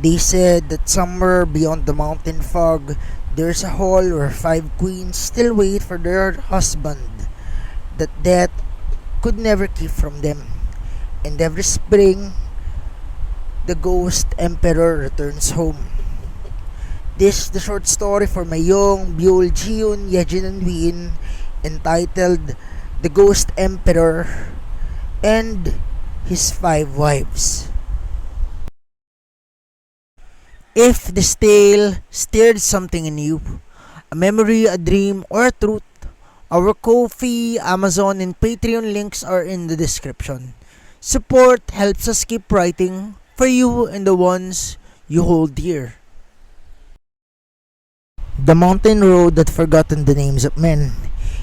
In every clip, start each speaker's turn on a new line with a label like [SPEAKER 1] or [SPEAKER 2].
[SPEAKER 1] They said that somewhere beyond the mountain fog, there's a hall where 5 queens still wait for their husband, that death could never keep from them. And every spring, the ghost emperor returns home. This is the short story for my young Biol Jiun Yejin and Win, entitled The Ghost Emperor and His 5 Wives. If this tale stirred something in you, a memory, a dream, or a truth, our Ko-fi, Amazon, and Patreon links are in the description. Support helps us keep writing for you and the ones you hold dear. The mountain road that forgotten the names of men.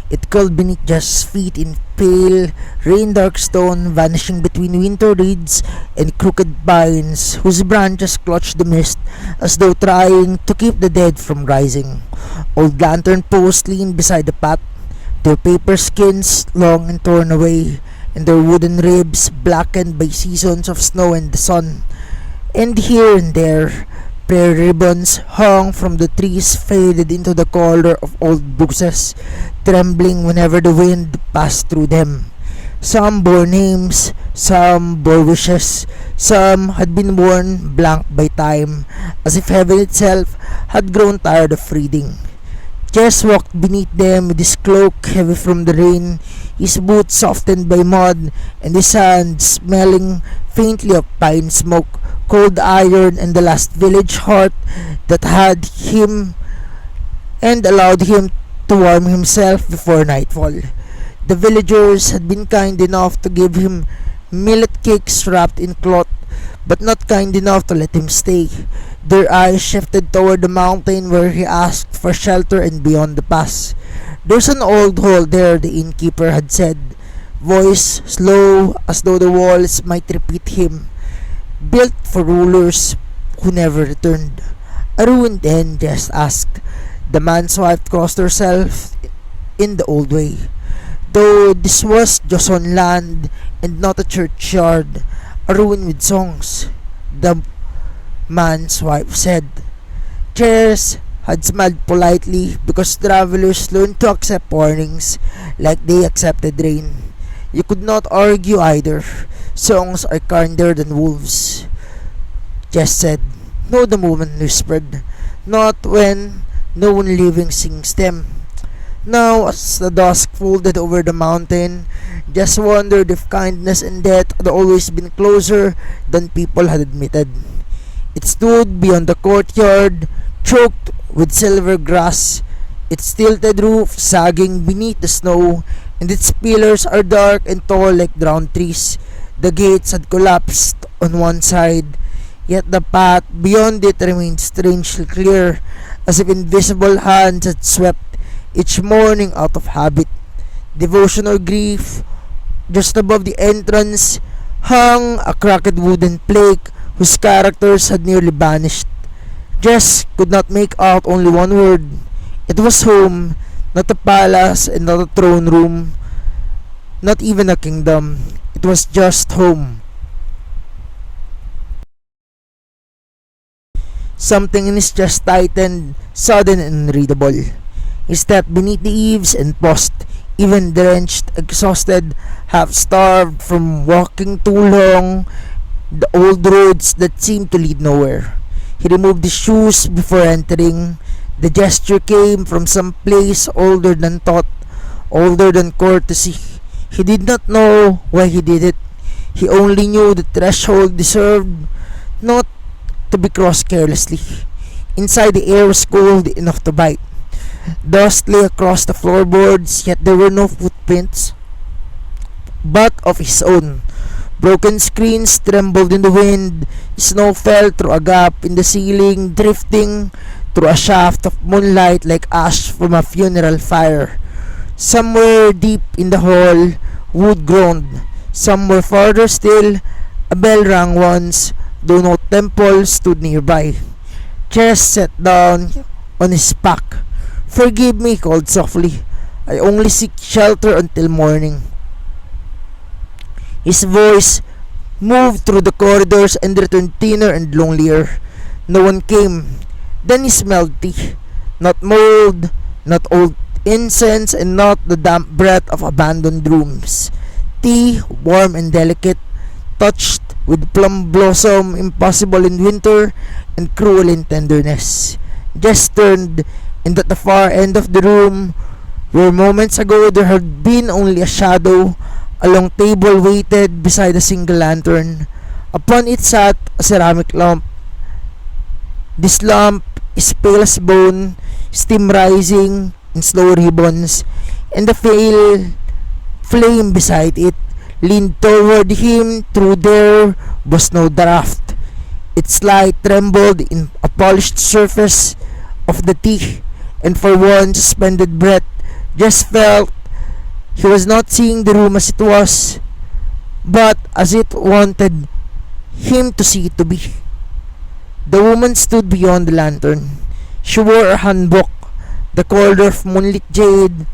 [SPEAKER 1] It curled beneath Jess's feet in pale, rain-dark stone, vanishing between winter reeds and crooked pines whose branches clutched the mist as though trying to keep the dead from rising. Old lantern posts leaned beside the path, their paper skins long and torn away, and their wooden ribs blackened by seasons of snow and the sun. And here and there, prayer ribbons hung from the trees faded into the color of old bushes, trembling whenever the wind passed through them. Some bore names, some bore wishes, some had been worn blank by time, as if heaven itself had grown tired of reading. Jess walked beneath them with his cloak heavy from the rain, his boots softened by mud, and his hands smelling faintly of pine smoke, cold iron, and the last village hearth that had him and allowed him to warm himself before nightfall. The villagers had been kind enough to give him millet cakes wrapped in cloth, but not kind enough to let him stay. Their eyes shifted toward the mountain where he asked for shelter and beyond the pass. There's an old hall there, the innkeeper had said, voice slow as though the walls might repeat him. Built for rulers who never returned. A ruined inn, Jess asked. The man's wife crossed herself in the old way. Though this was Joseon land and not a churchyard, a ruin with songs, the man's wife said. Jess had smiled politely because travelers learned to accept warnings like they accepted rain. You could not argue either. Songs are kinder than wolves, Jess said. No, the woman whispered. Not when no one living sings them. Now, as the dusk folded over the mountain, Jess wondered if kindness and death had always been closer than people had admitted. It stood beyond the courtyard, choked with silver grass, its tilted roof sagging beneath the snow, and its pillars are dark and tall like drowned trees. The gates had collapsed on one side, yet the path beyond it remained strangely clear, as if invisible hands had swept each morning out of habit. Devotion or grief, just above the entrance, hung a cracked wooden plaque whose characters had nearly vanished. Jess could not make out only one word. It was home, not a palace and not a throne room, not even a kingdom. It was just home. Something in his chest tightened, sudden and unreadable. He stepped beneath the eaves and paused, even drenched, exhausted, half-starved from walking too long the old roads that seemed to lead nowhere. He removed his shoes before entering. The gesture came from some place older than thought, older than courtesy. He did not know why he did it. He only knew the threshold deserved not to be crossed carelessly. Inside, the air was cold enough to bite. Dust lay across the floorboards, yet there were no footprints but of his own. Broken screens trembled in the wind. Snow fell through a gap in the ceiling, drifting through a shaft of moonlight like ash from a funeral fire. Somewhere deep in the hall, wood groaned. Somewhere farther still, a bell rang once, though no temple stood nearby. Jess sat down on his pack. "Forgive me," he called softly. "I only seek shelter until morning." His voice moved through the corridors and returned thinner and lonelier. No one came. Then he smelled tea. Not mold, not old incense, and not the damp breath of abandoned rooms. Tea, warm and delicate, touched with plum blossom, impossible in winter and cruel in tenderness. Jess turned, and at the far end of the room, where moments ago there had been only a shadow, a long table waited beside a single lantern. Upon it sat a ceramic lamp. This lamp is pale as bone, steam rising in slow ribbons, and the pale flame beside it leaned toward him. Through there was no draught. Its light trembled in a polished surface of the tea, and for one suspended breath, just felt he was not seeing the room as it was, but as it wanted him to see it to be. The woman stood beyond the lantern. She wore a hanbok, the color of moonlit jade,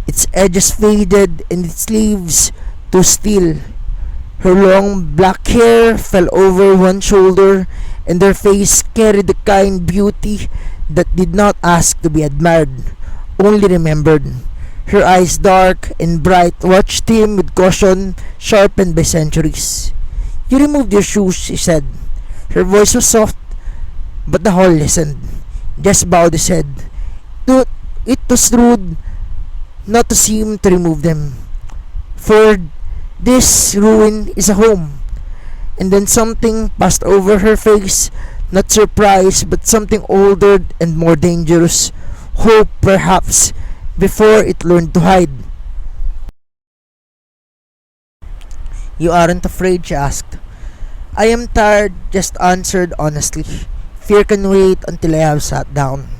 [SPEAKER 1] its edges faded and its sleeves too still. Her long black hair fell over one shoulder, and her face carried the kind beauty that did not ask to be admired, only remembered. Her eyes, dark and bright, watched him with caution sharpened by centuries. "You removed your shoes," she said. Her voice was soft, but the hall listened. Just bowed his head. It was rude not to seem to remove them, for this ruin is a home. And then something passed over her face, not surprise, but something older and more dangerous. Hope, perhaps, before it learned to hide. "You aren't afraid?" she asked. "I am tired," just answered honestly. "Fear can wait until I have sat down."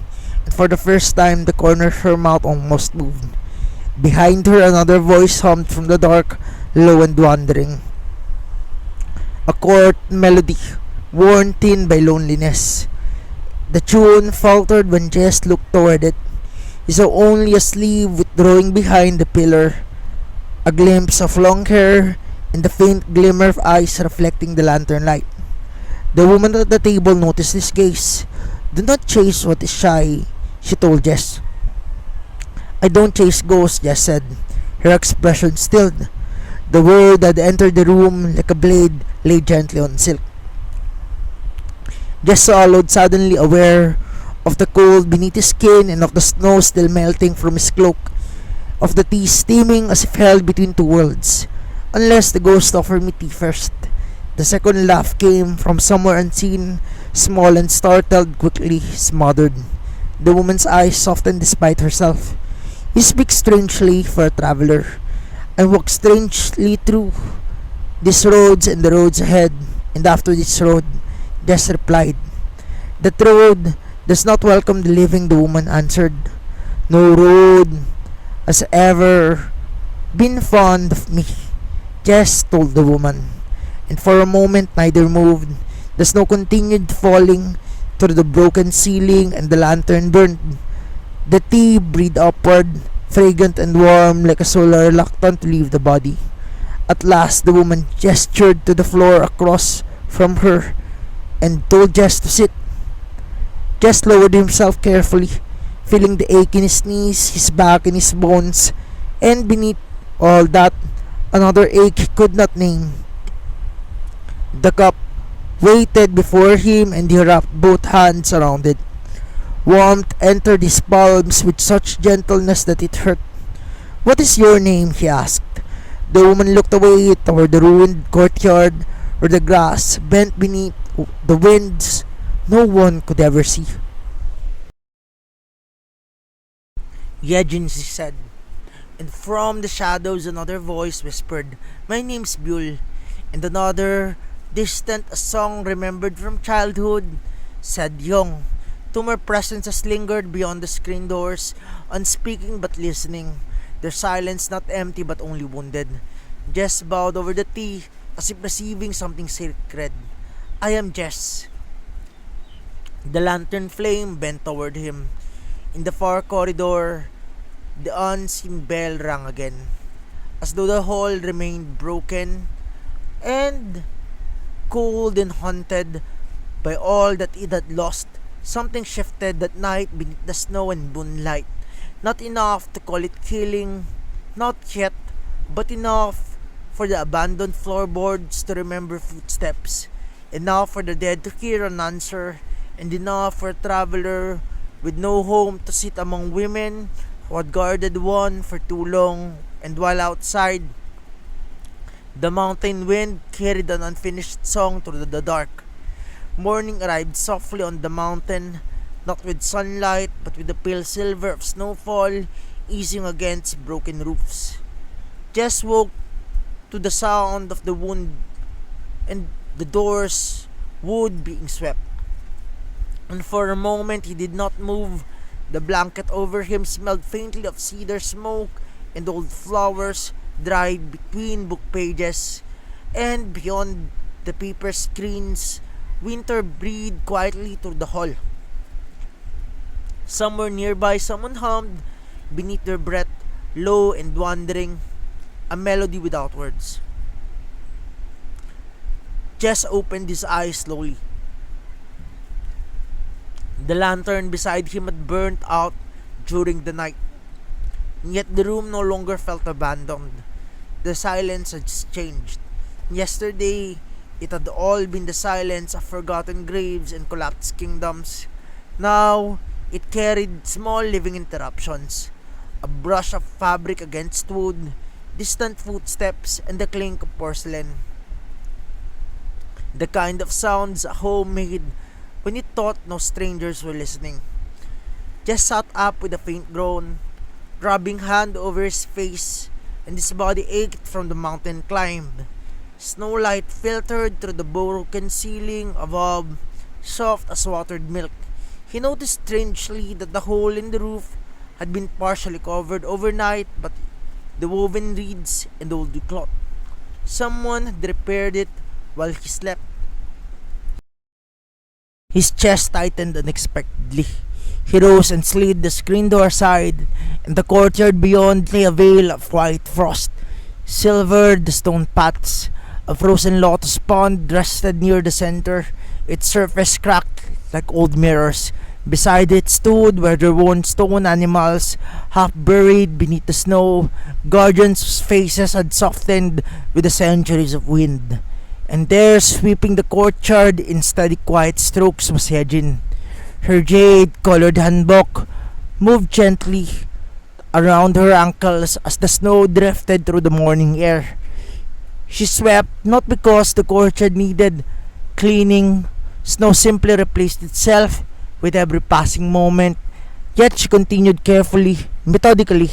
[SPEAKER 1] And for the first time, the corner of her mouth almost moved. Behind her, another voice hummed from the dark, low and wandering. A chord melody, worn thin by loneliness. The tune faltered when Jess looked toward it. He saw only a sleeve withdrawing behind the pillar, a glimpse of long hair, and the faint glimmer of eyes reflecting the lantern light. The woman at the table noticed his gaze. "Do not chase what is shy," she told Jess. "I don't chase ghosts," Jess said. Her expression stilled. The word had entered the room like a blade laid gently on silk. Jess swallowed, suddenly aware of the cold beneath his skin and of the snow still melting from his cloak, of the tea steaming as if held between two worlds. "Unless the ghost offered me tea first." The second laugh came from somewhere unseen, small and startled, quickly smothered. The woman's eyes softened despite herself. "You speak strangely for a traveler. I walk strangely through these roads and the roads ahead, and after this road," Jess replied. "That road does not welcome the living," the woman answered. "No road has ever been fond of me," Jess told the woman. And for a moment neither moved. The snow continued falling through the broken ceiling, and the lantern burned. The tea breathed upward, fragrant and warm, like a soul reluctant to leave the body. At last the woman gestured to the floor across from her and told Jess to sit. Jess lowered himself carefully, feeling the ache in his knees, his back, and his bones, and beneath all that, another ache he could not name. The cup waited before him, and he wrapped both hands around it. Warmth entered his palms with such gentleness that it hurt. "What is your name?" he asked. The woman looked away toward the ruined courtyard, where the grass bent beneath the winds no one could ever see. "Yejin," she said, and from the shadows another voice whispered, "My name's Buell," and another, distant, a song remembered from childhood, said Young. Two more presences lingered beyond the screen doors, unspeaking but listening, their silence not empty but only wounded. Jess bowed over the tea, as if receiving something sacred. "I am Jess." The lantern flame bent toward him. In the far corridor, the unseen bell rang again, as though the hall remained broken and cold and haunted by all that it had lost. Something shifted that night beneath the snow and moonlight. Not enough to call it killing, not yet, but enough for the abandoned floorboards to remember footsteps, enough for the dead to hear an answer, and enough for a traveler with no home to sit among women who had guarded one for too long. And while outside, the mountain wind carried an unfinished song through the dark. Morning arrived softly on the mountain, not with sunlight, but with the pale silver of snowfall easing against broken roofs. Jess woke to the sound of the wind and the doors wood being swept. And for a moment he did not move. The blanket over him smelled faintly of cedar smoke and old flowers dried between book pages. And beyond the paper screens, winter breathed quietly through the hall. Somewhere nearby, someone hummed beneath their breath, low and wandering, a melody without words. Jess opened his eyes slowly. The lantern beside him had burnt out during the night, yet the room no longer felt abandoned. The silence had changed. Yesterday, it had all been the silence of forgotten graves and collapsed kingdoms. Now, it carried small living interruptions. A brush of fabric against wood, distant footsteps, and the clink of porcelain. The kind of sounds a home made when it thought no strangers were listening. Just sat up with a faint groan, rubbing hand over his face, and his body ached from the mountain climb. Snowlight filtered through the broken ceiling above, soft as watered milk. He noticed strangely that the hole in the roof had been partially covered overnight, but the woven reeds and old cloth. Someone had repaired it while he slept. His chest tightened unexpectedly. He rose and slid the screen door aside, and the courtyard beyond lay a veil of white frost. Silvered the stone paths. A frozen lotus pond rested near the center, its surface cracked like old mirrors. Beside it stood where there once stone animals, half buried beneath the snow, guardians whose faces had softened with the centuries of wind. And there, sweeping the courtyard in steady quiet strokes, was Yejin. Her jade-colored hanbok moved gently around her ankles as the snow drifted through the morning air. She swept not because the courtyard needed cleaning. Snow simply replaced itself with every passing moment. Yet she continued carefully, methodically,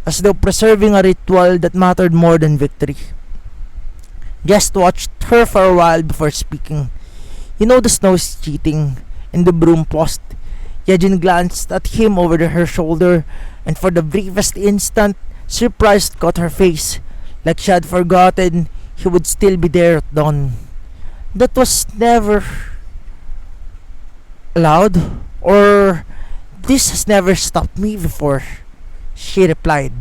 [SPEAKER 1] as though preserving a ritual that mattered more than victory. Just watched her for a while before speaking. "You know the snow is cheating." And the broom paused. Yejin glanced at him over her shoulder, and for the briefest instant, surprise caught her face, like she had forgotten he would still be there at dawn. "That was never allowed, or this has never stopped me before," she replied.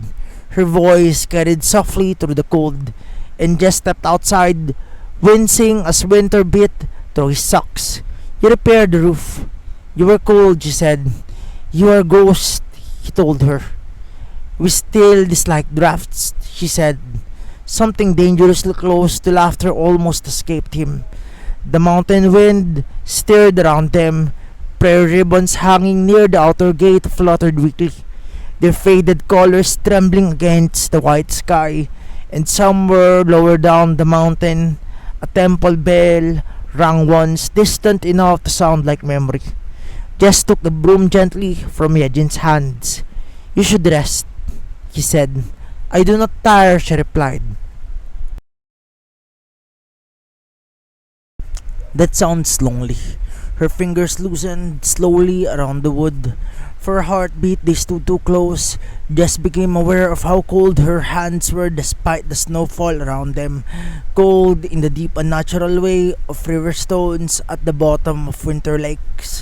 [SPEAKER 1] Her voice carried softly through the cold, and just stepped outside, wincing as winter bit through his socks. "You repaired the roof. You were cold," she said. "You are a ghost," he told her. "We still dislike drafts," she said. Something dangerously close to laughter almost escaped him. The mountain wind stirred around them. Prayer ribbons hanging near the outer gate fluttered weakly, their faded colors trembling against the white sky. And somewhere lower down the mountain, a temple bell rang once, distant enough to sound like memory. Jess took the broom gently from Yejin's hands. "You should rest," he said. "I do not tire," she replied. "That sounds lonely." Her fingers loosened slowly around the wood. For a heartbeat, they stood too close. Jess became aware of how cold her hands were despite the snowfall around them. Cold in the deep unnatural way of river stones at the bottom of winter lakes.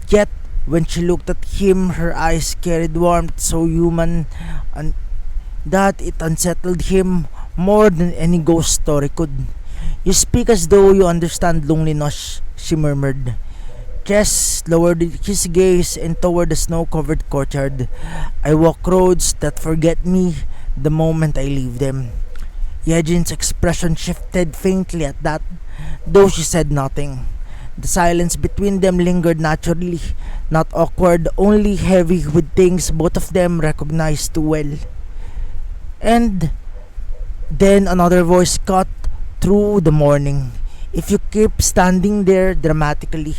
[SPEAKER 1] Yet, when she looked at him, her eyes carried warmth so human and that it unsettled him more than any ghost story could. "You speak as though you understand loneliness," she murmured. Jess lowered his gaze and toward the snow-covered courtyard. I walk roads that forget me the moment I leave them. Yejin's expression shifted faintly at that, though she said nothing. The silence between them lingered naturally, not awkward, only heavy with things both of them recognized too well. And then another voice cut through the morning. If you keep standing there dramatically,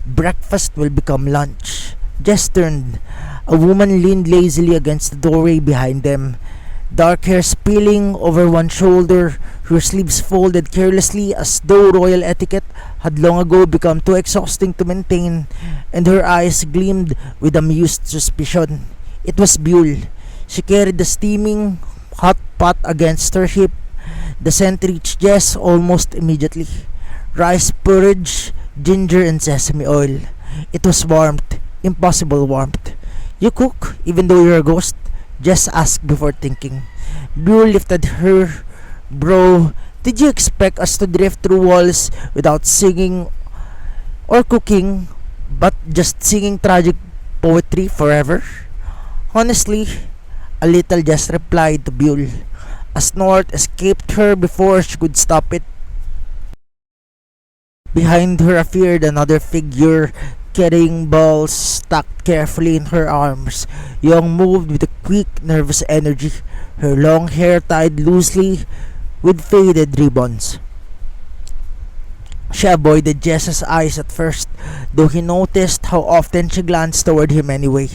[SPEAKER 1] breakfast will become lunch. Jess turned. A woman leaned lazily against the doorway behind them. Dark hair spilling over one shoulder, her sleeves folded carelessly as though royal etiquette had long ago become too exhausting to maintain, and her eyes gleamed with amused suspicion. It was Buell. She carried the steaming hot pot against her hip. The scent reached Jess almost immediately. Rice porridge, ginger and sesame oil. It was warmth, impossible warmth. You cook, even though you're a ghost? Jess asked before thinking. Buell lifted her brow. Did you expect us to drift through walls without singing or cooking, but just singing tragic poetry forever? Honestly, a little, Jess replied to Buell. A snort escaped her before she could stop it. Behind her appeared another figure carrying balls stacked carefully in her arms. Young moved with a quick, nervous energy, her long hair tied loosely with faded ribbons. She avoided Jess's eyes at first, though he noticed how often she glanced toward him anyway.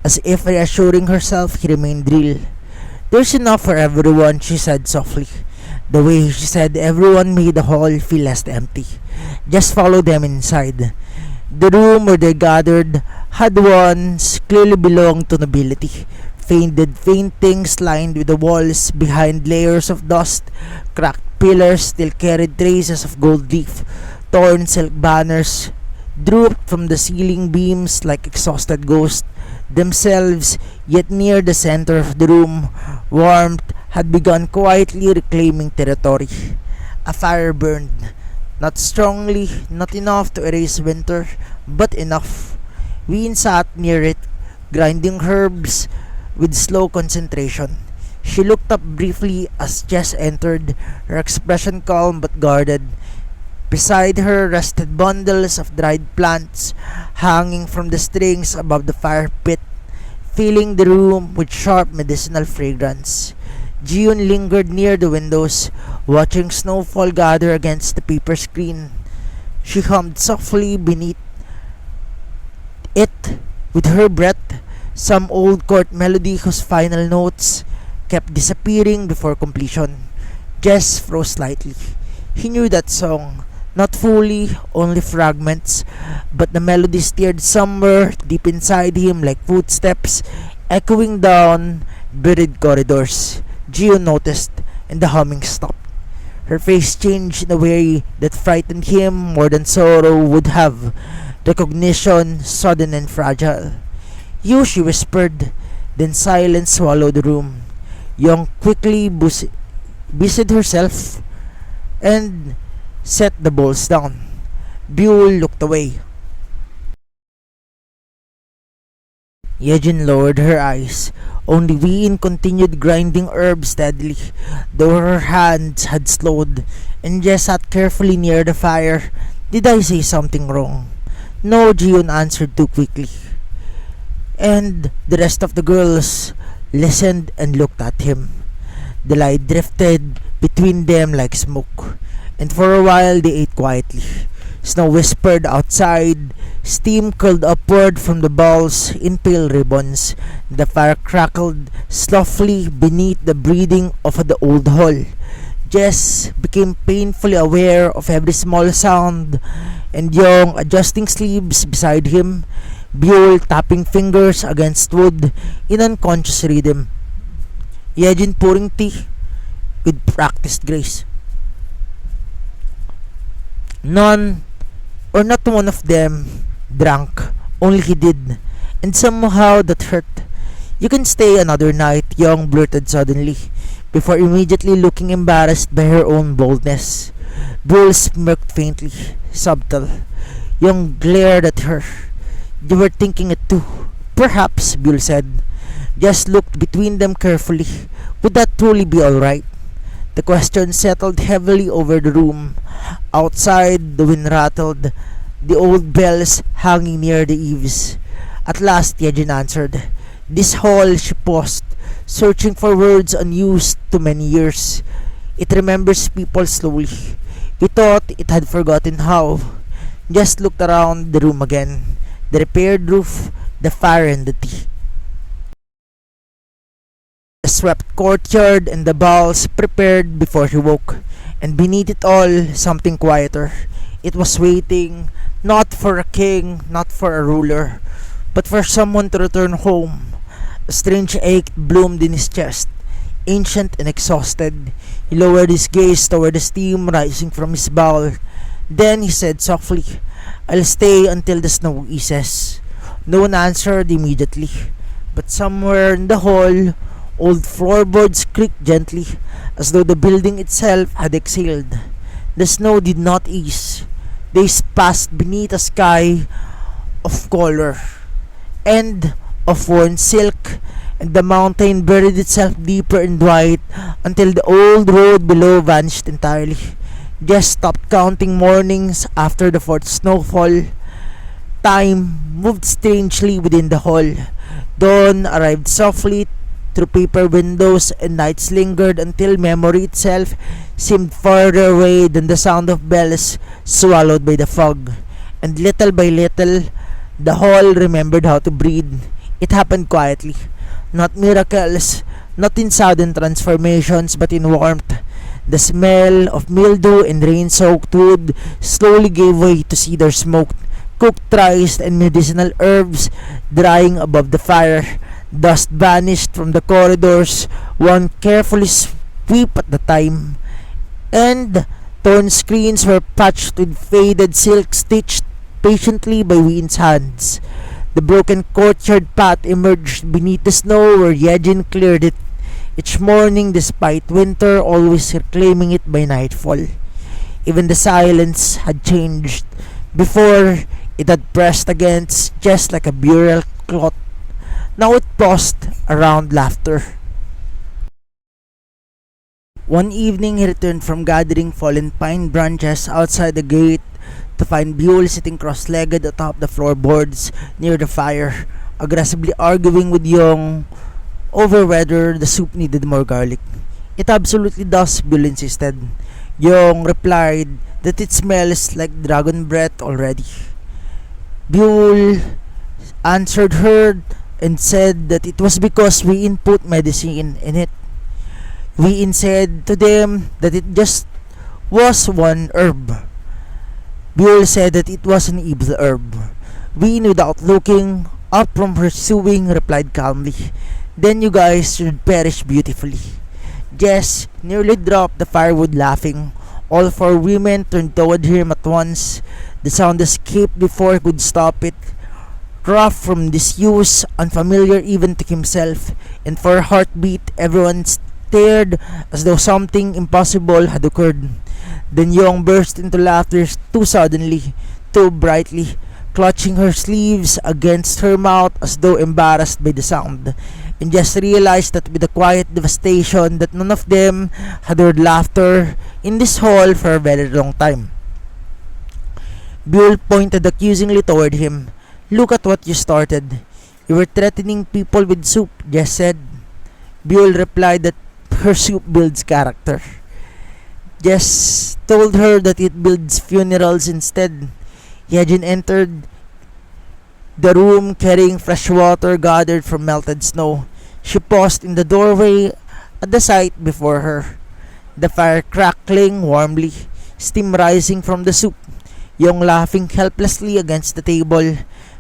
[SPEAKER 1] As if reassuring herself, he remained real. There's enough for everyone, she said softly. The way she said everyone made the hall feel less empty. Just follow them inside. The room where they gathered had once clearly belonged to nobility. Faded paintings lined with the walls behind layers of dust. Cracked pillars still carried traces of gold leaf. Torn silk banners drooped from the ceiling beams like exhausted ghosts themselves, yet near the center of the room, warmth had begun quietly reclaiming territory. A fire burned, not strongly, not enough to erase winter, but enough. Ween sat near it, grinding herbs with slow concentration. She looked up briefly as Jess entered, her expression calm but guarded. Beside her rested bundles of dried plants hanging from the strings above the fire pit, filling the room with sharp medicinal fragrance. Jiyun lingered near the windows, watching snowfall gather against the paper screen. She hummed softly beneath it with her breath, some old court melody whose final notes kept disappearing before completion. Jess froze slightly. He knew that song, not fully, only fragments, but the melody stirred somewhere deep inside him like footsteps echoing down buried corridors. Gio noticed, and the humming stopped. Her face changed in a way that frightened him more than sorrow would have. Recognition, sudden and fragile. You, she whispered, then silence swallowed the room. Young quickly busied herself and set the bowls down. Buell looked away. Yejin lowered her eyes. Only Ween continued grinding herbs steadily, though her hands had slowed, and Jess sat carefully near the fire. Did I say something wrong? No, Jiun answered too quickly. And the rest of the girls listened and looked at him. The light drifted between them like smoke, and for a while they ate quietly. Snow whispered outside, steam curled upward from the balls in pale ribbons. The fire crackled softly beneath the breathing of the old hall. Jess became painfully aware of every small sound, and Young adjusting sleeves beside him, Buell tapping fingers against wood in unconscious rhythm. Yejin pouring tea with practiced grace. None, or not one of them, drank. Only he did, and somehow that hurt. You can stay another night, Young blurted suddenly, before immediately looking embarrassed by her own boldness. Buell smirked faintly, subtle. Young glared at her. "You were thinking it too." "Perhaps," Buell said. Just looked between them carefully. Would that truly be alright? The question settled heavily over the room. Outside, the wind rattled, the old bells hanging near the eaves. At last, Yejin answered. "This hall," she paused, searching for words unused to many years. "It remembers people slowly. We thought it had forgotten how." Just looked around the room again. The repaired roof, the fire and the tea. The swept courtyard and the bowls prepared before he woke. And beneath it all, something quieter. It was waiting, not for a king, not for a ruler, but for someone to return home. A strange ache bloomed in his chest. Ancient and exhausted, he lowered his gaze toward the steam rising from his bowl. Then he said softly, "I'll stay until the snow eases." No one answered immediately, but somewhere in the hall, old floorboards creaked gently, as though the building itself had exhaled. The snow did not ease. Days passed beneath a sky of color and of worn silk, and the mountain buried itself deeper in white until the old road below vanished entirely. Jess stopped counting mornings after the fourth snowfall. Time moved strangely within the hall. Dawn arrived softly through paper windows, and nights lingered until memory itself seemed farther away than the sound of bells swallowed by the fog. And little by little, the hall remembered how to breathe. It happened quietly. Not miracles, not in sudden transformations, but in warmth. The smell of mildew and rain-soaked wood slowly gave way to cedar smoke, cooked rice and medicinal herbs drying above the fire. Dust vanished from the corridors, one carefully sweep at a time, and torn screens were patched with faded silk stitched patiently by Ween's hands. The broken courtyard path emerged beneath the snow where Yejin cleared it, each morning despite winter always reclaiming it by nightfall. Even the silence had changed. Before, it had pressed against just like a burial cloth. Now it paused around laughter. One evening he returned from gathering fallen pine branches outside the gate to find Buell sitting cross-legged atop the floorboards near the fire, aggressively arguing with Young over whether the soup needed more garlic. "It absolutely does," Buell insisted. Young replied that it smells like dragon breath already. Buell answered her and said that it was because we input medicine in it. We said to them that it just was one herb. Buell said that it was an evil herb. Ween, without looking up from her sewing, replied calmly, "Then you guys should perish beautifully." Jess nearly dropped the firewood laughing. All four women turned toward him at once. The sound escaped before he could stop it. Rough from disuse, unfamiliar even to himself, and for a heartbeat everyone stared as though something impossible had occurred. Then Young burst into laughter too suddenly, too brightly, clutching her sleeves against her mouth as though embarrassed by the sound, and just realized that with a quiet devastation that none of them had heard laughter in this hall for a very long time. Buell pointed accusingly toward him. "Look at what you started. You were threatening people with soup," Jess said. Buell replied that her soup builds character. Jess told her that it builds funerals instead. Yejin entered the room carrying fresh water gathered from melted snow. She paused in the doorway at the sight before her. The fire crackling warmly, steam rising from the soup. Young laughing helplessly against the table,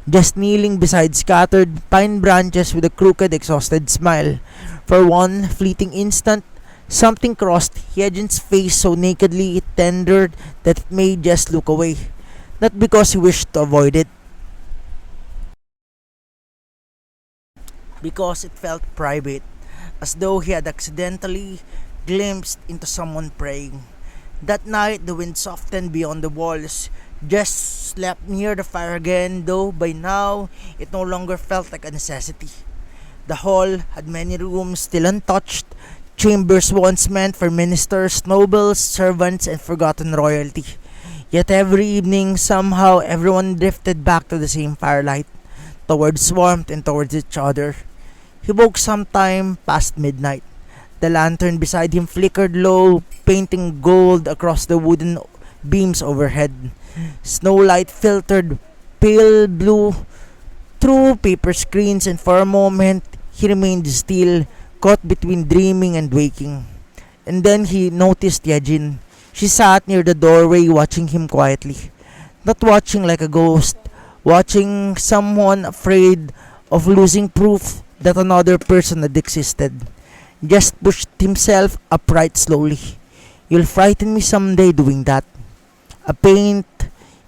[SPEAKER 1] just kneeling beside scattered pine branches with a crooked, exhausted smile. For one fleeting instant, something crossed Yejin's face so nakedly it tendered that it made Jess look away. Not because he wished to avoid it, because it felt private, as though he had accidentally glimpsed into someone praying. That night, the wind softened beyond the walls. Jess slept near the fire again, though by now it no longer felt like a necessity. The hall had many rooms still untouched, chambers once meant for ministers, nobles, servants, and forgotten royalty. Yet every evening, somehow, everyone drifted back to the same firelight, towards warmth and towards each other. He woke sometime past midnight. The lantern beside him flickered low, painting gold across the wooden beams overhead. Snowlight filtered pale blue through paper screens, and for a moment he remained still, caught between dreaming and waking. And then he noticed Yejin. She sat near the doorway watching him quietly. Not watching like a ghost, watching someone afraid of losing proof that another person had existed. Just pushed himself upright slowly. You'll frighten me someday doing that. A faint,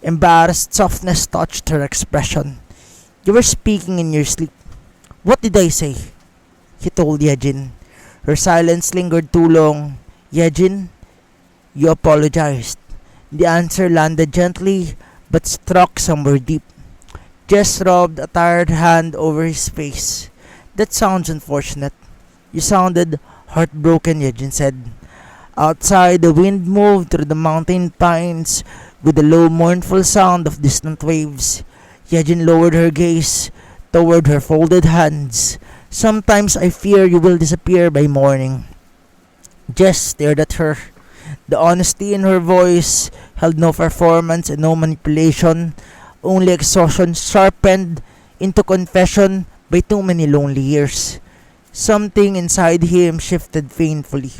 [SPEAKER 1] embarrassed softness touched her expression. You were speaking in your sleep. What did I say? He told Yejin. Her silence lingered too long. Yejin, you apologized. The answer landed gently but struck somewhere deep. Jess rubbed a tired hand over his face. That sounds unfortunate. You sounded heartbroken, Yejin said. Outside, the wind moved through the mountain pines with the low, mournful sound of distant waves. Yejin lowered her gaze toward her folded hands. Sometimes I fear you will disappear by morning. Jess stared at her. The honesty in her voice held no performance and no manipulation, only exhaustion sharpened into confession by too many lonely years. Something inside him shifted painfully.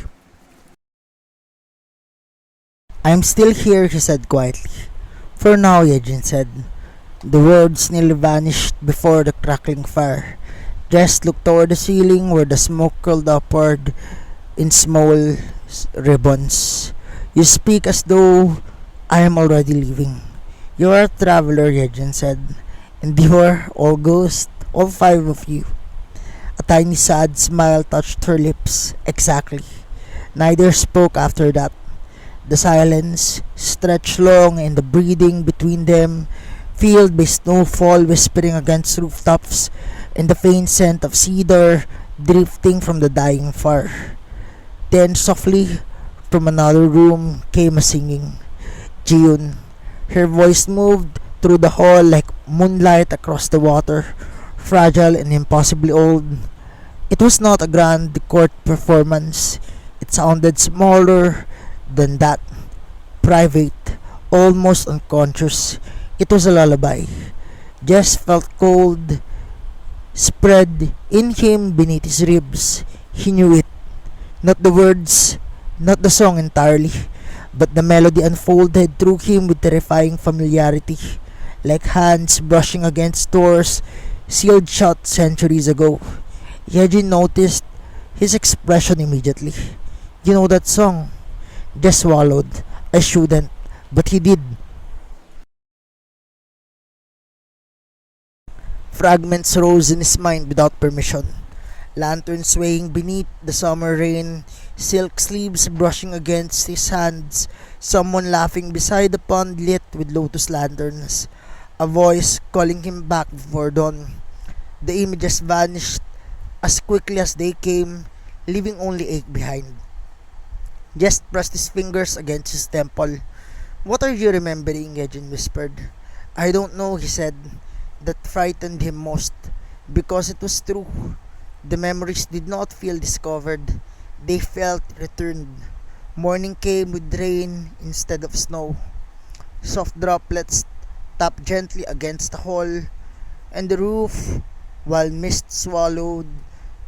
[SPEAKER 1] I'm still here, he said quietly. For now, Yejin said. The words nearly vanished before the crackling fire. Jess looked toward the ceiling where the smoke curled upward in small ribbons. You speak as though I am already leaving. You are a traveler, Yejin said. And you are all ghosts, all five of you. A tiny sad smile touched her lips. Exactly. Neither spoke after that. The silence stretched long, and the breathing between them filled by snowfall whispering against rooftops and the faint scent of cedar drifting from the dying fire. Then softly from another room came a singing. Jiyun. Her voice moved through the hall like moonlight across the water, fragile and impossibly old. It was not a grand court performance. It sounded smaller than that, private, almost unconscious. It was a lullaby. Jess felt cold spread in him beneath his ribs. He knew it. Not the words, not the song entirely, but the melody unfolded through him with terrifying familiarity, like hands brushing against doors sealed shut centuries ago. Yejin noticed his expression immediately. You know that song? Just swallowed. I shouldn't, but he did. Fragments rose in his mind without permission. Lanterns swaying beneath the summer rain, silk sleeves brushing against his hands, someone laughing beside the pond lit with lotus lanterns, a voice calling him back before dawn. The images vanished as quickly as they came, leaving only ache behind. Just pressed his fingers against his temple. What are you remembering? Yejin whispered. I don't know, he said. That frightened him most, because it was true. The memories did not feel discovered. They felt returned. Morning came with rain instead of snow. Soft droplets tapped gently against the hall and the roof, while mist swallowed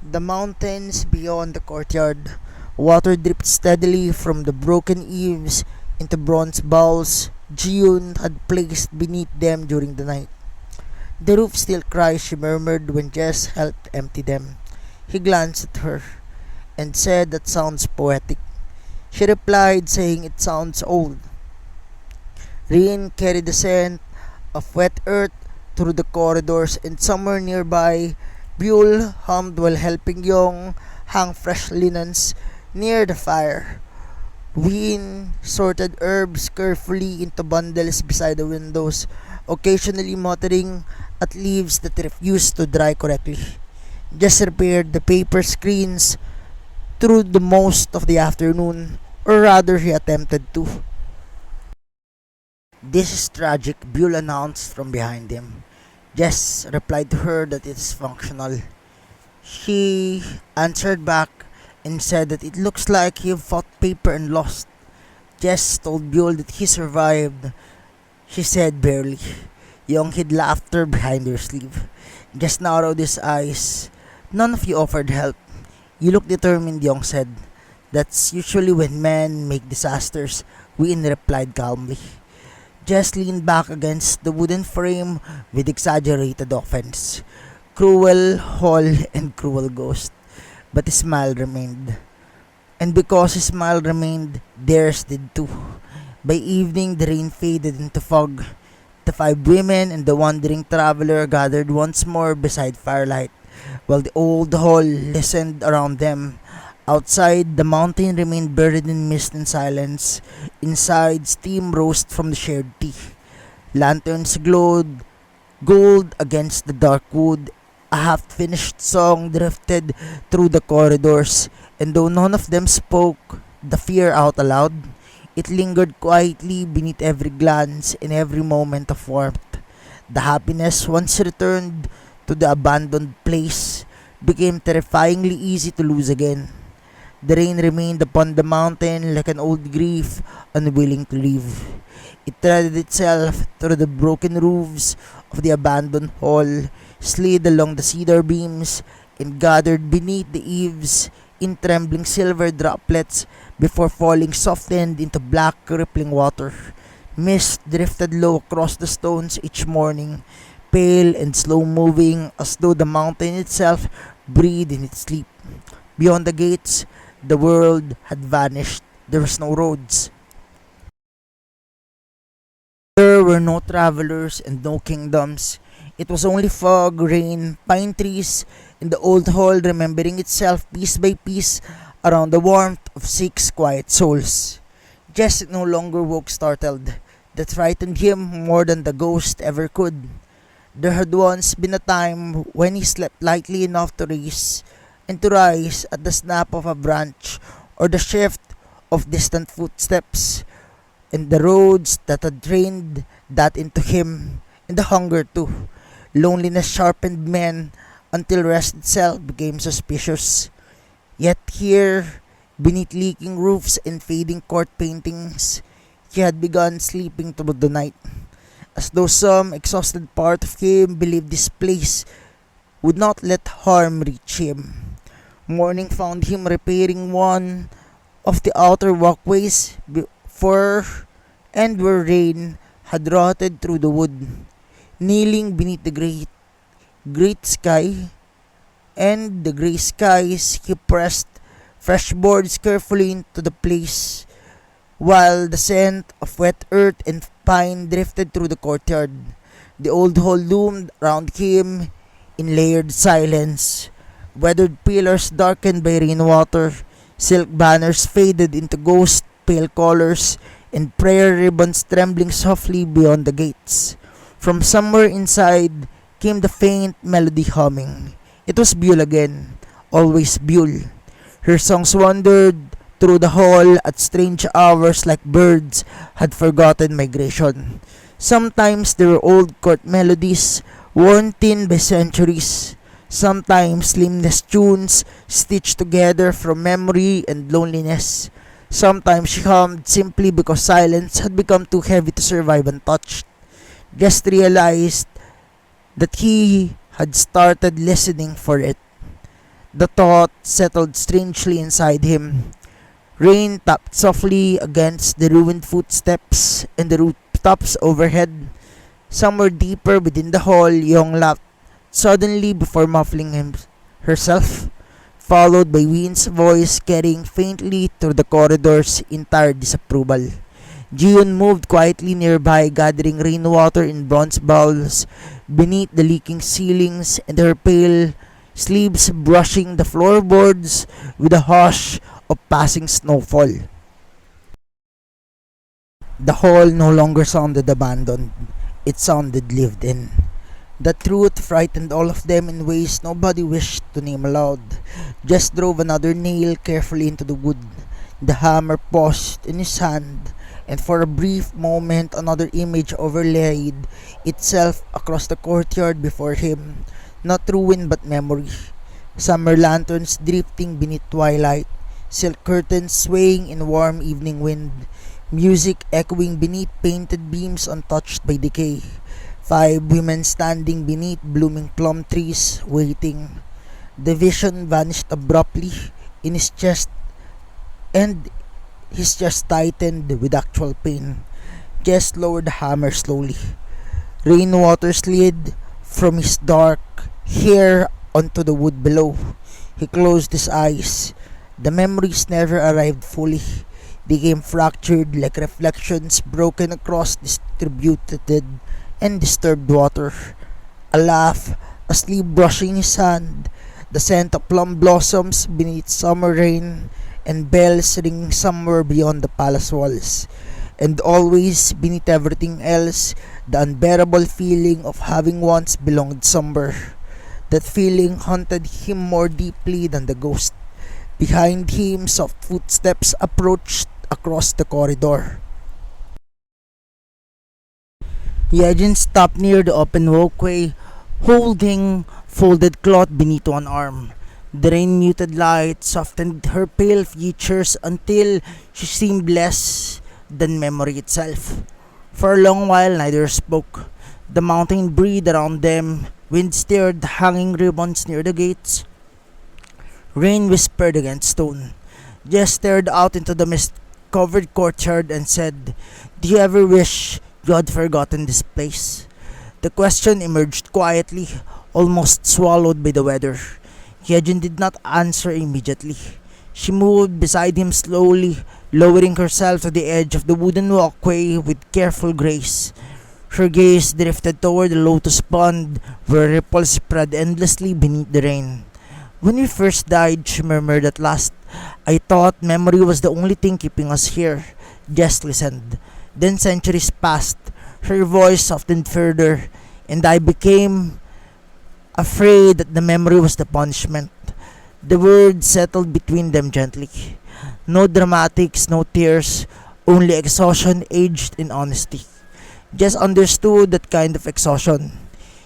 [SPEAKER 1] the mountains beyond the courtyard. Water dripped steadily from the broken eaves into bronze bowls Jiyun had placed beneath them during the night. The roof still cries, she murmured when Jess helped empty them. He glanced at her and said, that sounds poetic. She replied, saying it sounds old. Rain carried the scent of wet earth through the corridors, and somewhere nearby, Buell hummed while helping Young hang fresh linens near the fire. Win sorted herbs carefully into bundles beside the windows, occasionally muttering at leaves that refused to dry correctly. Just repaired the paper screens through the most of the afternoon, or rather he attempted to. "This is tragic," Buell announced from behind him. Jess replied to her that it is functional. She answered back and said that it looks like he fought paper and lost. Jess told Buell that he survived. She said barely. Young hid laughter behind her sleeve. Jess narrowed his eyes. "None of you offered help." "You look determined," Young said. "That's usually when men make disasters," Win replied calmly. Jess leaned back against the wooden frame with exaggerated offense. Cruel hall and cruel ghost. But his smile remained. And because his smile remained, theirs did too. By evening, the rain faded into fog. The five women and the wandering traveler gathered once more beside firelight, while the old hall listened around them. Outside, the mountain remained buried in mist and silence. Inside, steam rose from the shared tea. Lanterns glowed gold against the dark wood. A half-finished song drifted through the corridors, and though none of them spoke the fear out aloud, it lingered quietly beneath every glance and every moment of warmth. The happiness once returned to the abandoned place became terrifyingly easy to lose again. The rain remained upon the mountain like an old grief unwilling to leave. It threaded itself through the broken roofs of the abandoned hall, slid along the cedar beams, and gathered beneath the eaves in trembling silver droplets before falling softened into black rippling water. Mist drifted low across the stones each morning, pale and slow-moving as though the mountain itself breathed in its sleep. Beyond the gates, the world had vanished. There was no roads. There were no travelers and no kingdoms. It was only fog, rain, pine trees, and the old hall remembering itself piece by piece around the warmth of six quiet souls. Jess no longer woke startled. That frightened him more than the ghost ever could. There had once been a time when he slept lightly enough to rise at the snap of a branch or the shift of distant footsteps, and the roads that had trained that into him, and the hunger too. Loneliness sharpened men until rest itself became suspicious. Yet here, beneath leaking roofs and fading court paintings, he had begun sleeping through the night, as though some exhausted part of him believed this place would not let harm reach him. Morning found him repairing one of the outer walkways before and where rain had rotted through the wood. Kneeling beneath the great sky and the grey skies, he pressed fresh boards carefully into the place, while the scent of wet earth and pine drifted through the courtyard. The old hall loomed around him in layered silence. Weathered pillars darkened by rainwater, silk banners faded into ghost pale colors, and prayer ribbons trembling softly beyond the gates. From somewhere inside came the faint melody humming. It was Buell again, always Buell. Her songs wandered through the hall at strange hours like birds had forgotten migration. Sometimes they were old court melodies, worn thin by centuries. Sometimes slimness tunes stitched together from memory and loneliness. Sometimes she hummed simply because silence had become too heavy to survive untouched. Just realized that he had started listening for it. The thought settled strangely inside him. Rain tapped softly against the ruined footsteps and the rooftops overhead. Somewhere deeper within the hall, Young laughed suddenly before muffling herself, followed by Win's voice carrying faintly through the corridors in tired disapproval. Jiun moved quietly nearby, gathering rainwater in bronze bowls beneath the leaking ceilings, and her pale sleeves brushing the floorboards with a hush of passing snowfall. The hall no longer sounded abandoned, it sounded lived in. The truth frightened all of them in ways nobody wished to name aloud. Just drove another nail carefully into the wood. The hammer paused in his hand, and for a brief moment another image overlaid itself across the courtyard before him. Not ruin but memory. Summer lanterns drifting beneath twilight, silk curtains swaying in warm evening wind, music echoing beneath painted beams untouched by decay. 5 women standing beneath blooming plum trees, waiting. The vision vanished abruptly in his chest, and his chest tightened with actual pain. Jess lowered the hammer slowly. Rainwater slid from his dark hair onto the wood below. He closed his eyes. The memories never arrived fully. They came fractured like reflections broken across distributed and disturbed water. A laugh, a sleeve brushing his hand, the scent of plum blossoms beneath summer rain, and bells ringing somewhere beyond the palace walls. And always, beneath everything else, the unbearable feeling of having once belonged somewhere. That feeling haunted him more deeply than the ghost. Behind him, soft footsteps approached across the corridor. Yejin stopped near the open walkway, holding folded cloth beneath one arm. The rain-muted light softened her pale features until she seemed less than memory itself. For a long while, neither spoke. The mountain breathed around them, wind stirred the hanging ribbons near the gates. Rain whispered against stone. Jess stared out into the mist-covered courtyard and said, "Do you ever wish you had forgotten this place?" The question emerged quietly, almost swallowed by the weather. Hyejin did not answer immediately. She moved beside him slowly, lowering herself to the edge of the wooden walkway with careful grace. Her gaze drifted toward the lotus pond, where ripples spread endlessly beneath the rain. "When we first died," she murmured at last, "I thought memory was the only thing keeping us here." Jess listened. Then centuries passed. Her voice softened further, and I became afraid that the memory was the punishment. The words settled between them gently. No dramatics, no tears, only exhaustion aged in honesty. Jess understood that kind of exhaustion.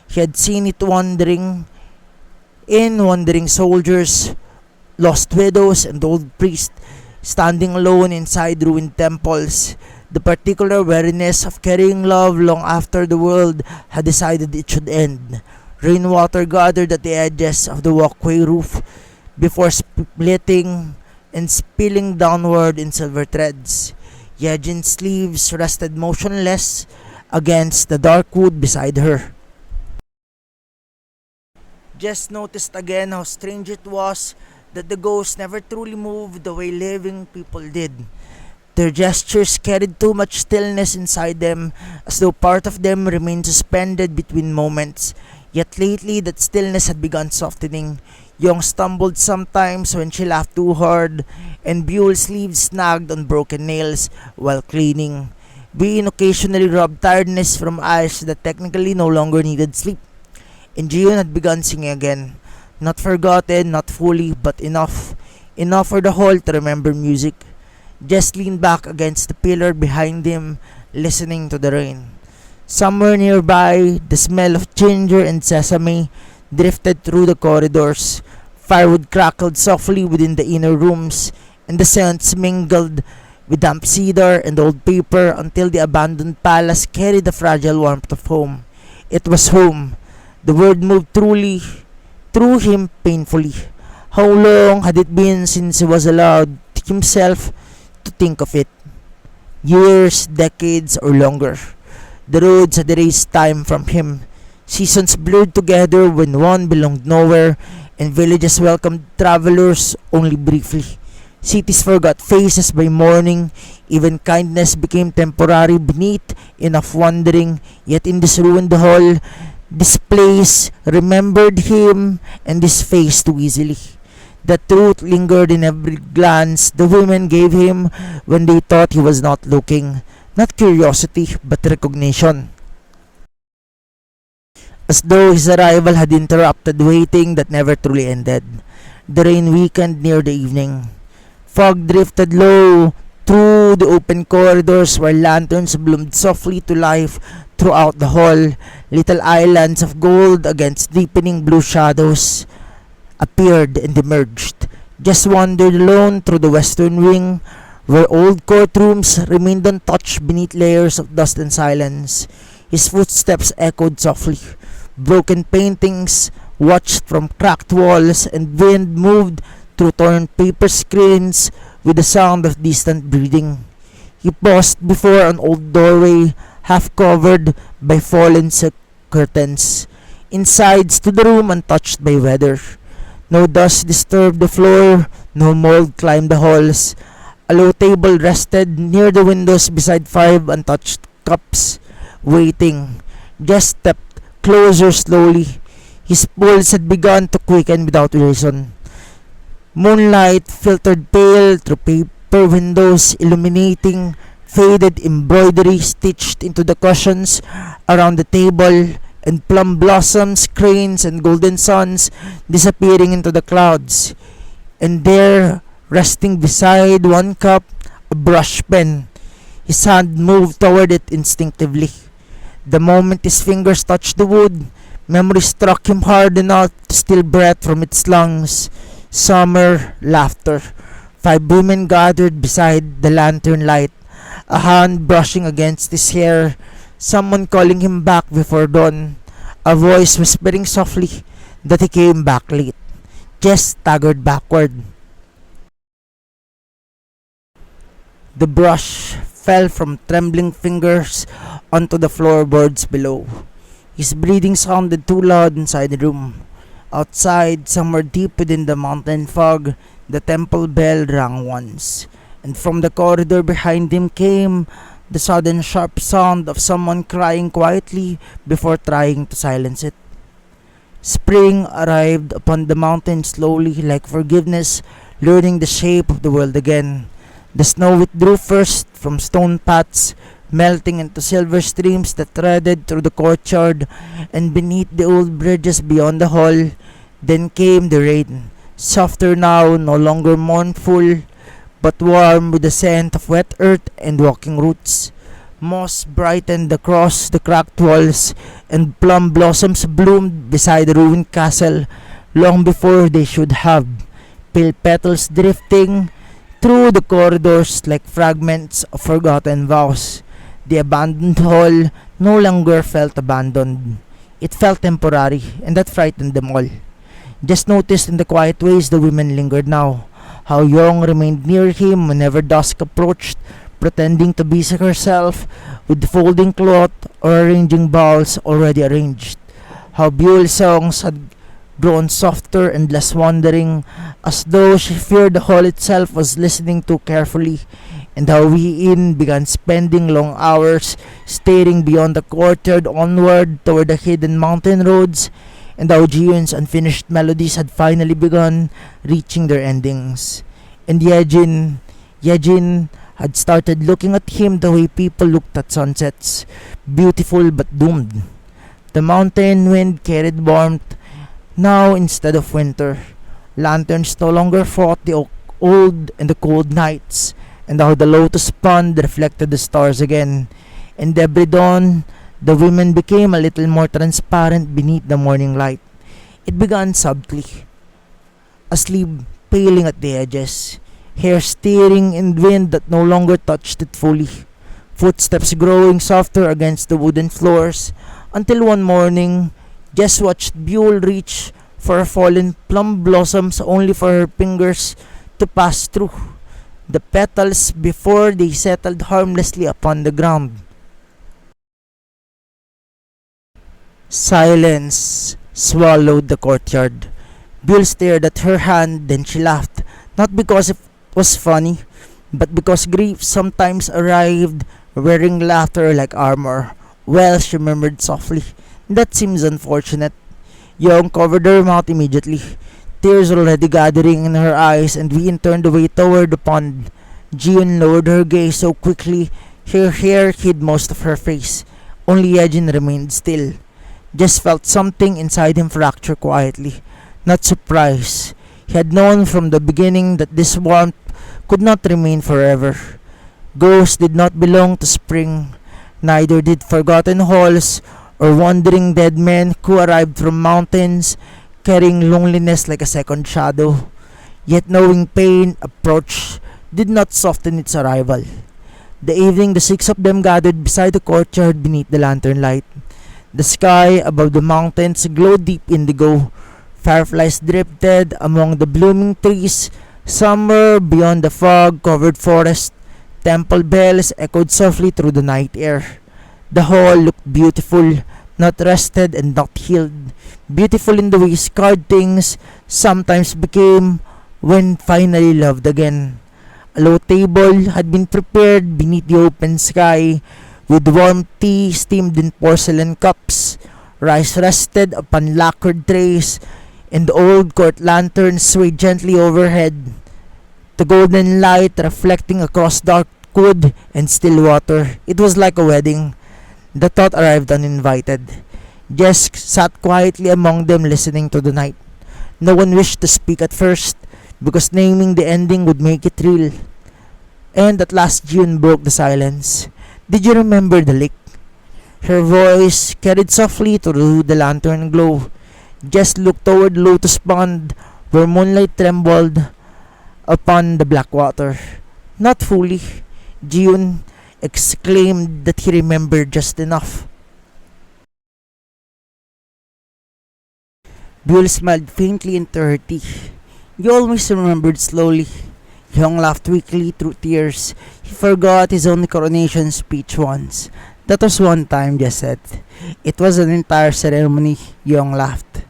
[SPEAKER 1] He had seen it wandering soldiers, lost widows, and old priests standing alone inside ruined temples. The particular weariness of carrying love long after the world had decided it should end. Rainwater gathered at the edges of the walkway roof before splitting and spilling downward in silver threads. Yejin's sleeves rested motionless against the dark wood beside her. Jess noticed again how strange it was that the ghosts never truly moved the way living people did. Their gestures carried too much stillness inside them, as though part of them remained suspended between moments. Yet lately, that stillness had begun softening. Young stumbled sometimes when she laughed too hard, and Buell's sleeves snagged on broken nails while cleaning. Bean occasionally rubbed tiredness from eyes that technically no longer needed sleep. And Jiyoon had begun singing again. Not forgotten, not fully, but enough. Enough for the whole to remember music. Jess leaned back against the pillar behind him, listening to the rain. Somewhere nearby, the smell of ginger and sesame drifted through the corridors. Firewood crackled softly within the inner rooms, and the scents mingled with damp cedar and old paper until the abandoned palace carried the fragile warmth of home. It was home. The word moved through him painfully. How long had it been since he was allowed himself to think of it? Years, decades, or longer. The roads had erased time from him. Seasons blurred together when one belonged nowhere, and villages welcomed travelers only briefly. Cities forgot faces by morning. Even kindness became temporary beneath enough wandering. Yet in this ruined hall, this place remembered him and this face too easily. The truth lingered in every glance the women gave him when they thought he was not looking. Not curiosity, but recognition. As though his arrival had interrupted waiting that never truly ended. The rain weakened near the evening. Fog drifted low through the open corridors while lanterns bloomed softly to life throughout the hall. Little islands of gold against deepening blue shadows appeared and emerged. Jess wandered alone through the western wing, where old courtrooms remained untouched beneath layers of dust and silence. His footsteps echoed softly. Broken paintings watched from cracked walls, and wind moved through torn paper screens with the sound of distant breathing. He paused before an old doorway, half covered by fallen silk curtains. Inside stood the room untouched by weather. No dust disturbed the floor, no mold climbed the halls. A low table rested near the windows beside 5 untouched cups, waiting. Jess stepped closer slowly. His pulse had begun to quicken without reason. Moonlight filtered pale through paper windows, illuminating faded embroidery stitched into the cushions around the table, and plum blossoms, cranes, and golden suns disappearing into the clouds. And there, resting beside one cup, a brush pen. His hand moved toward it instinctively. The moment his fingers touched the wood, memory struck him hard enough to steal breath from its lungs. Summer, laughter. 5 women gathered beside the lantern light, a hand brushing against his hair, someone calling him back before dawn, a voice whispering softly that he came back late. Jess staggered backward. The brush fell from trembling fingers onto the floorboards below. His breathing sounded too loud inside the room. Outside, somewhere deep within the mountain fog, the temple bell rang once, and from the corridor behind him came the sudden sharp sound of someone crying quietly before trying to silence it. Spring arrived upon the mountain slowly, like forgiveness, learning the shape of the world again. The snow withdrew first from stone paths, melting into silver streams that threaded through the courtyard and beneath the old bridges beyond the hall. Then came the rain, softer now, no longer mournful, but warm with the scent of wet earth and walking roots. Moss brightened across the cracked walls, and plum blossoms bloomed beside the ruined castle long before they should have, pale petals drifting through the corridors like fragments of forgotten vows. The abandoned hall no longer felt abandoned. It felt temporary, and that frightened them all. Just noticed in the quiet ways the women lingered now, how Young remained near him whenever dusk approached, pretending to busy herself with folding cloth or arranging bowls already arranged. How Buell's songs had grown softer and less wandering, as though she feared the hall itself was listening too carefully, and how Wee-In began spending long hours staring beyond the courtyard onward toward the hidden mountain roads, and how Jiyun's unfinished melodies had finally begun reaching their endings. And Yejin had started looking at him the way people looked at sunsets, beautiful but doomed. The mountain wind carried warmth now instead of winter. Lanterns no longer fought the old and the cold nights, and how the lotus pond reflected the stars again. And every dawn, the women became a little more transparent beneath the morning light. It began subtly, a sleeve paling at the edges, hair steering in wind that no longer touched it fully, footsteps growing softer against the wooden floors, until one morning, Jess watched Buell reach for a fallen plum blossoms only for her fingers to pass through the petals before they settled harmlessly upon the ground. Silence swallowed the courtyard. Buell stared at her hand, then she laughed, not because it was funny, but because grief sometimes arrived wearing laughter like armor. Well, she murmured softly, that seems unfortunate. Young covered her mouth immediately, tears already gathering in her eyes, and Ween turned away toward the pond. Jiyun lowered her gaze so quickly Her hair hid most of her face. Only Yejin remained still. Jess felt something inside him fracture quietly. Not surprise. He had known from the beginning that this warmth could not remain forever. Ghosts did not belong to spring. Neither did forgotten halls or wandering dead men who arrived from mountains carrying loneliness like a second shadow. Yet knowing pain approached did not soften its arrival. The evening, the six of them gathered beside the courtyard beneath the lantern light. The sky above the mountains glowed deep indigo. Fireflies drifted among the blooming trees. Somewhere beyond the fog-covered forest, temple bells echoed softly through the night air. The hall looked beautiful, not rested and not healed. Beautiful in the way scarred things sometimes became when finally loved again. A low table had been prepared beneath the open sky, with warm tea steamed in porcelain cups. Rice rested upon lacquered trays, and the old court lanterns swayed gently overhead, the golden light reflecting across dark wood and still water. It was like a wedding. The thought arrived uninvited. Jess sat quietly among them listening to the night. No one wished to speak at first, because naming the ending would make it real. And at last June broke the silence. Did you remember the lake? Her voice carried softly through the lantern glow. Jess looked toward Lotus Pond, where moonlight trembled upon the black water. Not fully. June exclaimed that he remembered just enough. Buell smiled faintly into her tea. You always remembered slowly. Young laughed weakly through tears. He forgot his own coronation speech once. That was one time, Jess said. It was an entire ceremony, Young laughed,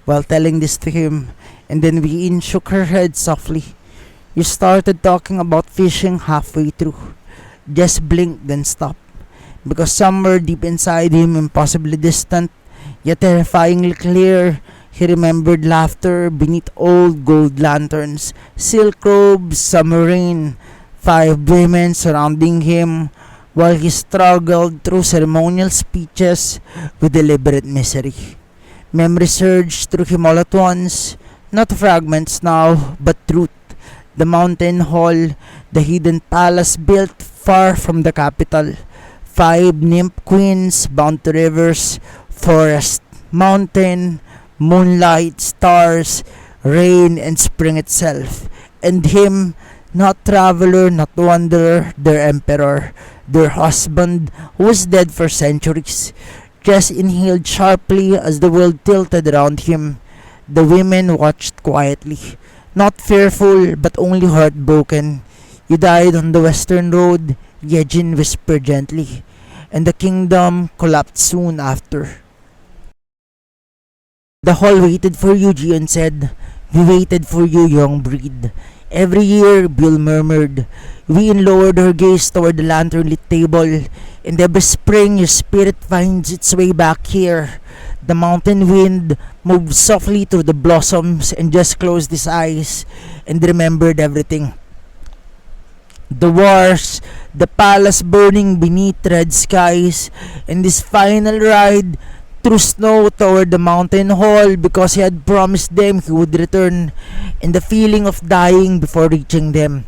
[SPEAKER 1] while telling this to him, and then Ween shook her head softly. You started talking about fishing halfway through. Jess blinked, then stopped, because somewhere deep inside him, impossibly distant, yet terrifyingly clear, he remembered laughter beneath old gold lanterns, silk robes, summer rain, 5 women surrounding him, while he struggled through ceremonial speeches with deliberate misery. Memory surged through him all at once, not fragments now, but truth. The mountain hall, the hidden palace built far from the capital. 5 nymph queens bound to rivers, forest, mountain, moonlight, stars, rain, and spring itself. And him, not traveler, not wanderer, their emperor, their husband, who was dead for centuries. Jess inhaled sharply as the world tilted around him. The women watched quietly, not fearful, but only heartbroken. You died on the western road, Yejin whispered gently, and the kingdom collapsed soon after. The hall waited for you, Jian said. We waited for you, young breed. Every year, Bill murmured. Ween lowered her gaze toward the lantern-lit table. And every spring, your spirit finds its way back here. The mountain wind moved softly through the blossoms and just closed his eyes and remembered everything. The wars, the palace burning beneath red skies, and this final ride through snow toward the mountain hall because he had promised them he would return, and the feeling of dying before reaching them.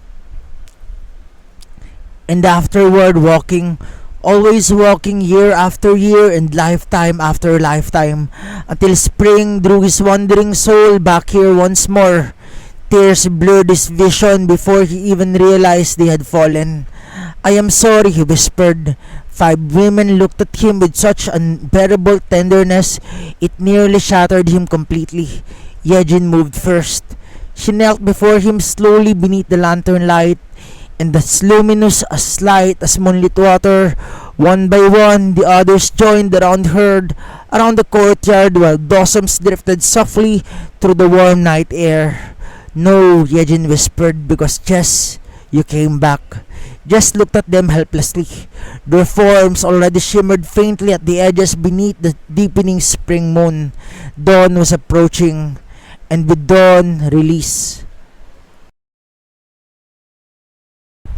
[SPEAKER 1] And afterward walking, always walking year after year and lifetime after lifetime, until spring drew his wandering soul back here once more. Tears blurred his vision before he even realized they had fallen. I am sorry, he whispered. 5 women looked at him with such unbearable tenderness, it nearly shattered him completely. Yejin moved first. She knelt before him slowly beneath the lantern light, and as luminous as light as moonlit water, one by one the others joined around her, around the courtyard, while blossoms drifted softly through the warm night air. No, Yejin whispered, because Jess, you came back. Jess looked at them helplessly. Their forms already shimmered faintly at the edges beneath the deepening spring moon. Dawn was approaching, and with dawn, release.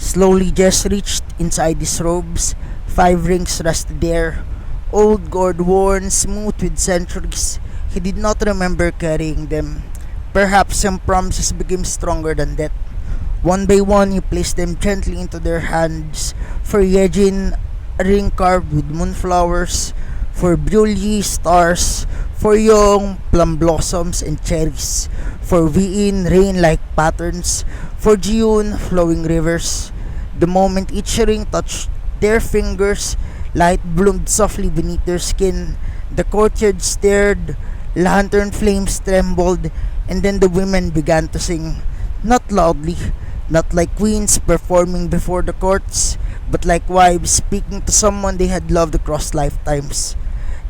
[SPEAKER 1] Slowly Jess reached inside his robes. 5 rings rested there, old gold worn, smooth with centuries. He did not remember carrying them. Perhaps some promises became stronger than death. One by one, he placed them gently into their hands. For Yejin, a ring carved with moonflowers. For Brulyi, stars. For Yong, plum blossoms and cherries. For Viin, rain-like patterns. For Jiyun, flowing rivers. The moment each ring touched their fingers, light bloomed softly beneath their skin. The courtyard stirred, lantern flames trembled, and then the women began to sing. Not loudly, not like queens performing before the courts, but like wives speaking to someone they had loved across lifetimes.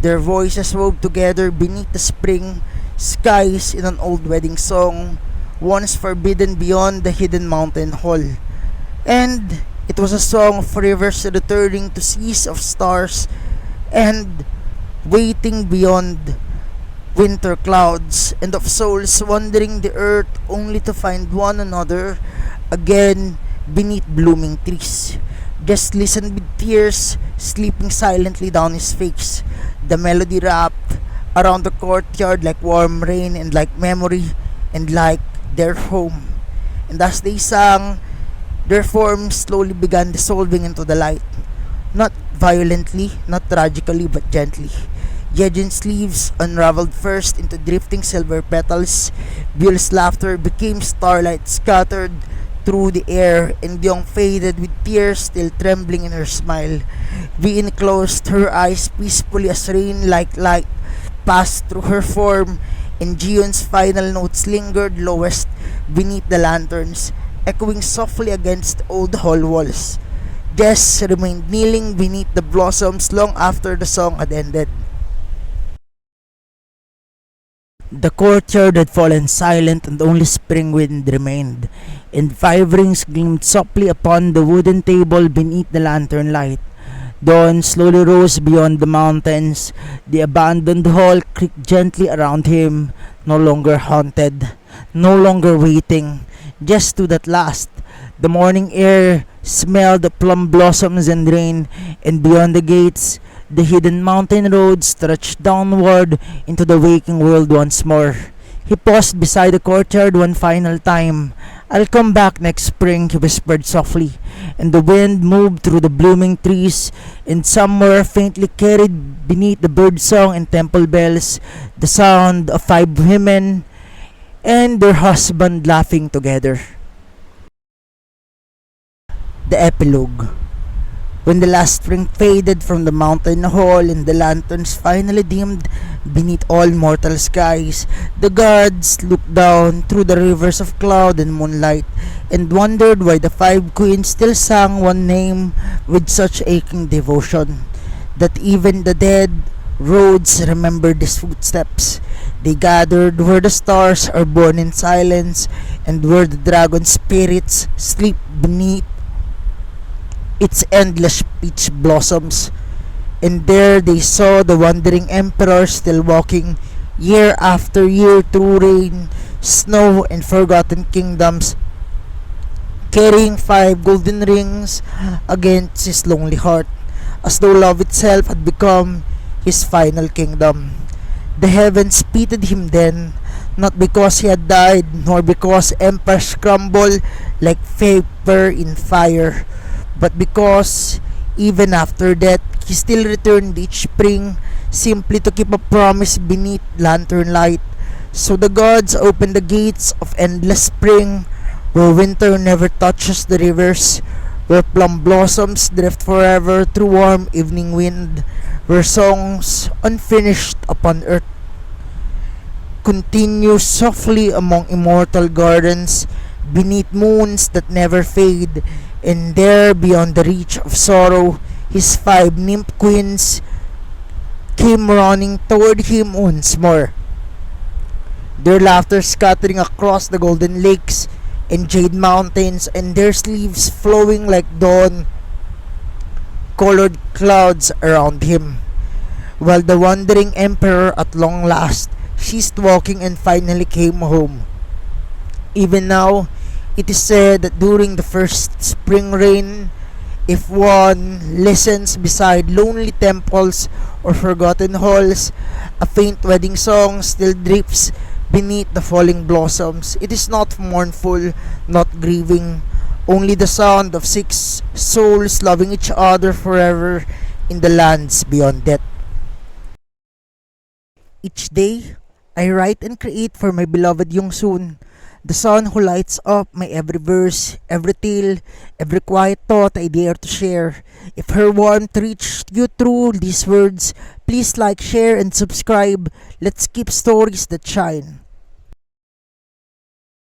[SPEAKER 1] Their voices wove together beneath the spring skies in an old wedding song, once forbidden beyond the hidden mountain hall. And it was a song of rivers returning to seas of stars and waiting beyond winter clouds, and of souls wandering the earth only to find one another again beneath blooming trees. Just listened with tears sleeping silently down his face. The melody wrapped around the courtyard like warm rain and like memory and like their home. And as they sang, their forms slowly began dissolving into the light. Not violently, not tragically, but gently. Yejin's sleeves unraveled first into drifting silver petals. Bill's laughter became starlight scattered through the air, and Yong faded with tears still trembling in her smile. Viin closed her eyes peacefully as rain like light passed through her form, and Jiyun's final notes lingered lowest beneath the lanterns, echoing softly against old hall walls. Jess remained kneeling beneath the blossoms long after the song had ended. The courtyard had fallen silent and only spring wind remained, and 5 rings gleamed softly upon the wooden table beneath the lantern light. Dawn slowly rose beyond the mountains. The abandoned hall creaked gently around him, no longer haunted, no longer waiting, just stood at last. The morning air smelled of plum blossoms and rain, and beyond the gates, the hidden mountain road stretched downward into the waking world once more. He paused beside the courtyard one final time. "I'll come back next spring," he whispered softly, and the wind moved through the blooming trees, and somewhere faintly carried beneath the bird song and temple bells the sound of 5 women and their husband laughing together. The epilogue. When the last spring faded from the mountain hall and the lanterns finally dimmed beneath all mortal skies, the gods looked down through the rivers of cloud and moonlight and wondered why the 5 queens still sang one name with such aching devotion, that even the dead roads remembered his footsteps. They gathered where the stars are born in silence and where the dragon spirits sleep beneath its endless peach blossoms, and there they saw the wandering emperor still walking year after year through rain, snow, and forgotten kingdoms, carrying 5 golden rings against his lonely heart, as though love itself had become his final kingdom. The heavens pitied him then, not because he had died, nor because empires crumble like vapor in fire, but because even after death, he still returned each spring simply to keep a promise beneath lantern light. So the gods opened the gates of endless spring, where winter never touches the rivers, where plum blossoms drift forever through warm evening wind, where songs unfinished upon earth continue softly among immortal gardens, beneath moons that never fade. And there, beyond the reach of sorrow, his 5 nymph queens came running toward him once more, their laughter scattering across the golden lakes and jade mountains, and their sleeves flowing like dawn-colored clouds around him. While the wandering emperor at long last ceased walking and finally came home. Even now, It is said that during the first spring rain, if one listens beside lonely temples or forgotten halls, a faint wedding song still drifts beneath the falling blossoms. It is not mournful, not grieving, only the sound of six souls loving each other forever in the lands beyond death. Each day, I write and create for my beloved Yongsun, the son who lights up my every verse, every tale, every quiet thought I dare to share. If her warmth reached you through these words, please like, share, and subscribe. Let's keep stories that shine.